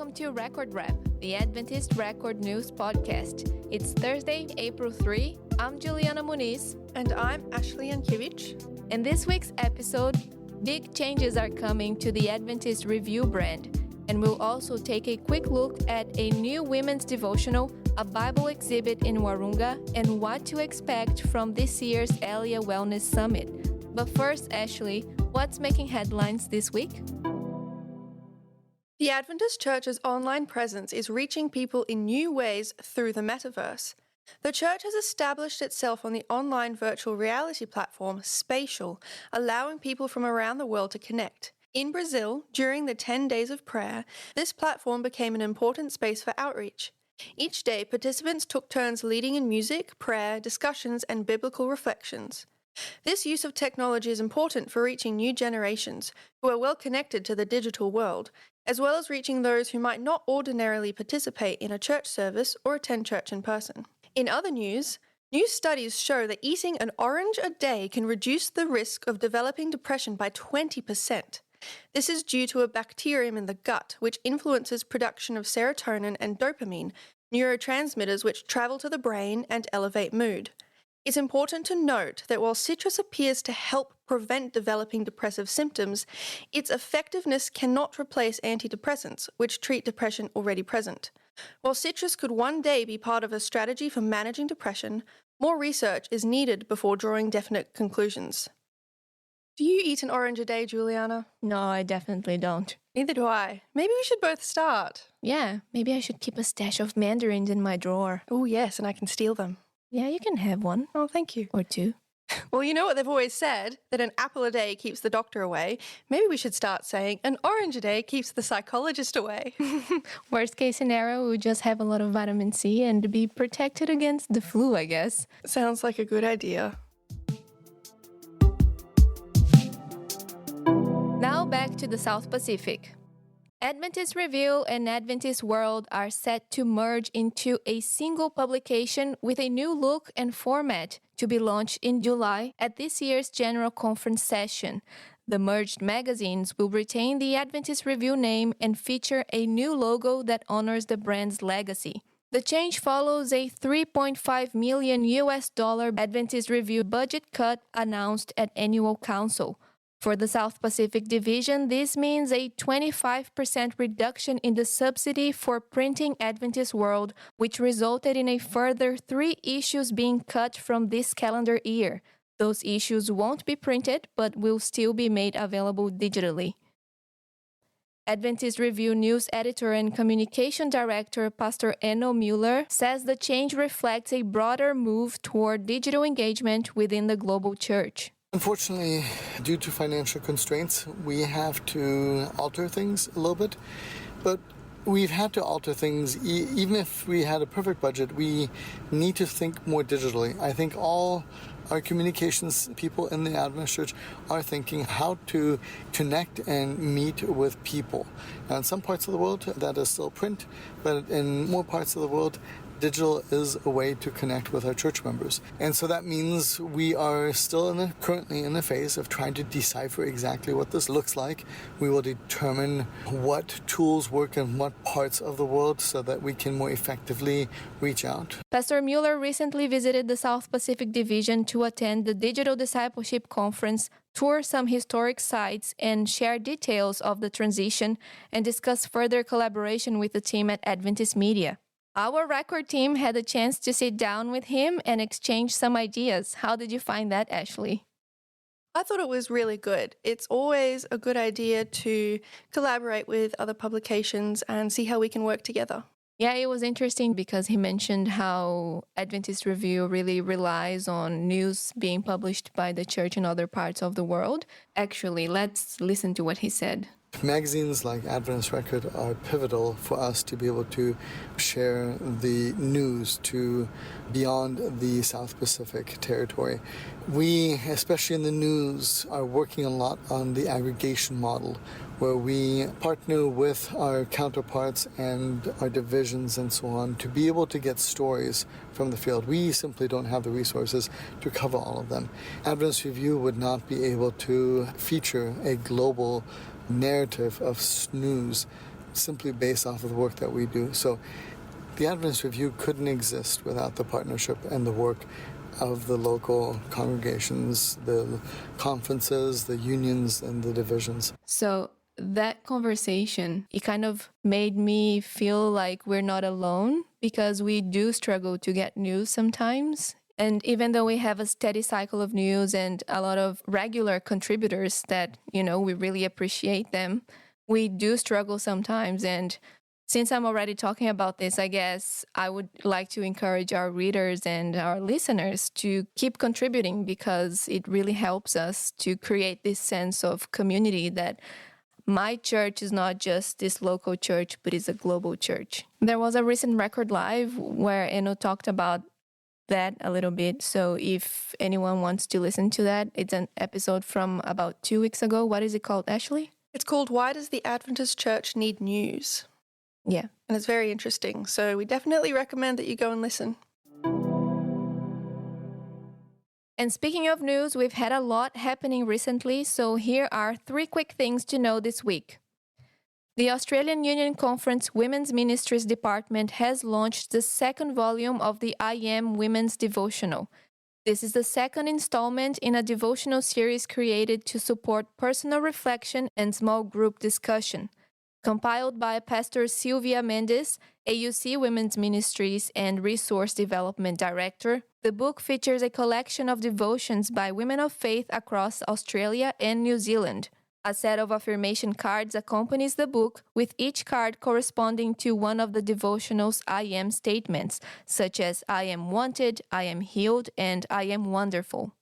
welcome to Record Wrap, the Adventist Record News Podcast. It's Thursday, April 3. I'm Juliana Muniz. And I'm Jankiewicz. In this week's episode, big changes are coming to the Adventist Review brand, and we'll also take a quick look at a new women's devotional, a Bible exhibit in Warunga, and what to expect from this year's ELIA Wellness Summit. But first, Ashley, what's making headlines this week? The Adventist Church's online presence is reaching people in new ways through the metaverse. The church has established itself on the online virtual reality platform Spatial, allowing people from around the world to connect. In Brazil, during the 10 days of prayer, this platform became an important space for outreach. Each day, participants took turns leading in music, prayer, discussions, and biblical reflections. This use of technology is important for reaching new generations who are well connected to the digital world, as well as reaching those who might not ordinarily participate in a church service or attend church in person. In other news, new studies show that eating an orange a day can reduce the risk of developing depression by 20%. This is due to a bacterium in the gut which influences production of serotonin and dopamine, neurotransmitters which travel to the brain and elevate mood. It's important to note that while citrus appears to help prevent developing depressive symptoms, its effectiveness cannot replace antidepressants, which treat depression already present. While citrus could one day be part of a strategy for managing depression, more research is needed before drawing definite conclusions. Do you eat an orange a day, Juliana? No, I definitely don't. Neither do I. Maybe we should both start. Yeah, maybe I should keep a stash of mandarins in my drawer. Oh, yes, and I can steal them. Yeah, you can have one. Oh, thank you. Or two. Well, you know what they've always said, that an apple a day keeps the doctor away. Maybe we should start saying an orange a day keeps the psychologist away. Worst case scenario, we'll just have a lot of vitamin C and be protected against the flu, I guess. Sounds like a good idea. Now back to the South Pacific. Adventist Review and Adventist World are set to merge into a single publication with a new look and format to be launched in July at this year's General Conference session. The merged magazines will retain the Adventist Review name and feature a new logo that honors the brand's legacy. The change follows a $3.5 million Adventist Review budget cut announced at Annual Council. For the South Pacific Division, this means a 25% reduction in the subsidy for printing Adventist World, which resulted in a further 3 issues being cut from this calendar year. Those issues won't be printed, but will still be made available digitally. Adventist Review News Editor and Communication Director Pastor Eno Mueller says the change reflects a broader move toward digital engagement within the global church. Unfortunately, due to financial constraints, we have to alter things a little bit, but we've had to alter things. Even if we had a perfect budget, we need to think more digitally. I think all our communications people in the Adventist Church are thinking how to connect and meet with people. Now, in some parts of the world, that is still print, but in more parts of the world, digital is a way to connect with our church members. And so that means we are still currently in the phase of trying to decipher exactly what this looks like. We will determine what tools work in what parts of the world so that we can more effectively reach out. Pastor Mueller recently visited the South Pacific Division to attend the Digital Discipleship Conference, tour some historic sites, and share details of the transition and discuss further collaboration with the team at Adventist Media. Our record team had a chance to sit down with him and exchange some ideas. How did you find that, Ashley? I thought it was really good. It's always a good idea to collaborate with other publications and see how we can work together. Yeah, it was interesting because he mentioned how Adventist Review really relies on news being published by the church in other parts of the world. Actually, let's listen to what he said. Magazines like Adventist Record are pivotal for us to be able to share the news to beyond the South Pacific territory. We, especially in the news, are working a lot on the aggregation model, where we partner with our counterparts and our divisions and so on to be able to get stories from the field. We simply don't have the resources to cover all of them. Adventist Review would not be able to feature a global narrative of news simply based off of the work that we do. So the Adventist Review couldn't exist without the partnership and the work of the local congregations, the conferences, the unions, and the divisions. So that conversation, it kind of made me feel like we're not alone, because we do struggle to get news sometimes. And even though we have a steady cycle of news and a lot of regular contributors that, we really appreciate them, we do struggle sometimes. And since I'm already talking about this, I guess I would like to encourage our readers and our listeners to keep contributing, because it really helps us to create this sense of community that my church is not just this local church, but it's a global church. There was a recent Record Live where Eno talked about that a little bit. So if anyone wants to listen to that, it's an episode from about 2 weeks ago. What is it called, Ashley? It's called Why Does the Adventist Church Need News? Yeah. And it's very interesting. So we definitely recommend that you go and listen. And speaking of news, we've had a lot happening recently, so here are 3 quick things to know this week. The Australian Union Conference Women's Ministries Department has launched the 2nd volume of the I Am Women's Devotional. This is the 2nd installment in a devotional series created to support personal reflection and small group discussion. Compiled by Pastor Sylvia Mendes, AUC Women's Ministries and Resource Development Director, the book features a collection of devotions by women of faith across Australia and New Zealand. A set of affirmation cards accompanies the book, with each card corresponding to one of the devotional's I am statements, such as I am wanted, I am healed, and I am wonderful.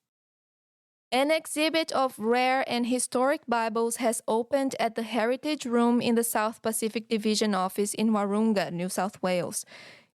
An exhibit of rare and historic Bibles has opened at the Heritage Room in the South Pacific Division office in Warunga, New South Wales.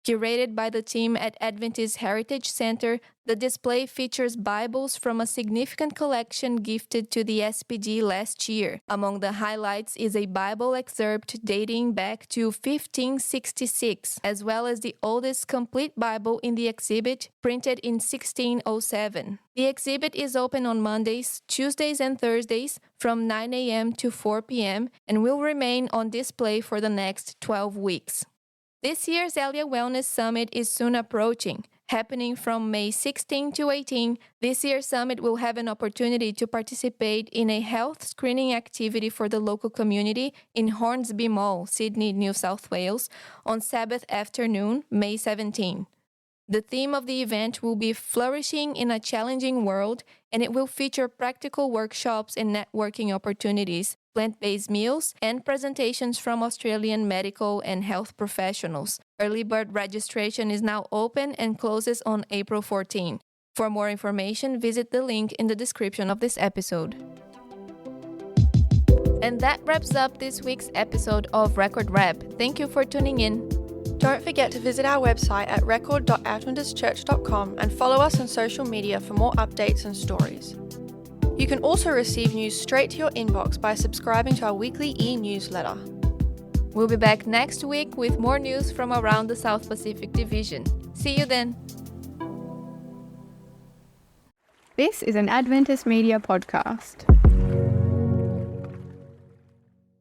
Curated by the team at Adventist Heritage Centre, the display features Bibles from a significant collection gifted to the SPD last year. Among the highlights is a Bible excerpt dating back to 1566, as well as the oldest complete Bible in the exhibit, printed in 1607. The exhibit is open on Mondays, Tuesdays, and Thursdays from 9 a.m. to 4 p.m. and will remain on display for the next 12 weeks. This year's ELIA Wellness Summit is soon approaching. Happening from May 16 to 18, this year's summit will have an opportunity to participate in a health screening activity for the local community in Hornsby Mall, Sydney, New South Wales, on Sabbath afternoon, May 17. The theme of the event will be Flourishing in a Challenging World, and it will feature practical workshops and networking opportunities, plant-based meals, and presentations from Australian medical and health professionals. Early bird registration is now open and closes on April 14. For more information, visit the link in the description of this episode. And that wraps up this week's episode of Record Rep. Thank you for tuning in. Don't forget to visit our website at record.adventistchurch.com and follow us on social media for more updates and stories. You can also receive news straight to your inbox by subscribing to our weekly e-newsletter. We'll be back next week with more news from around the South Pacific Division. See you then. This is an Adventist Media podcast.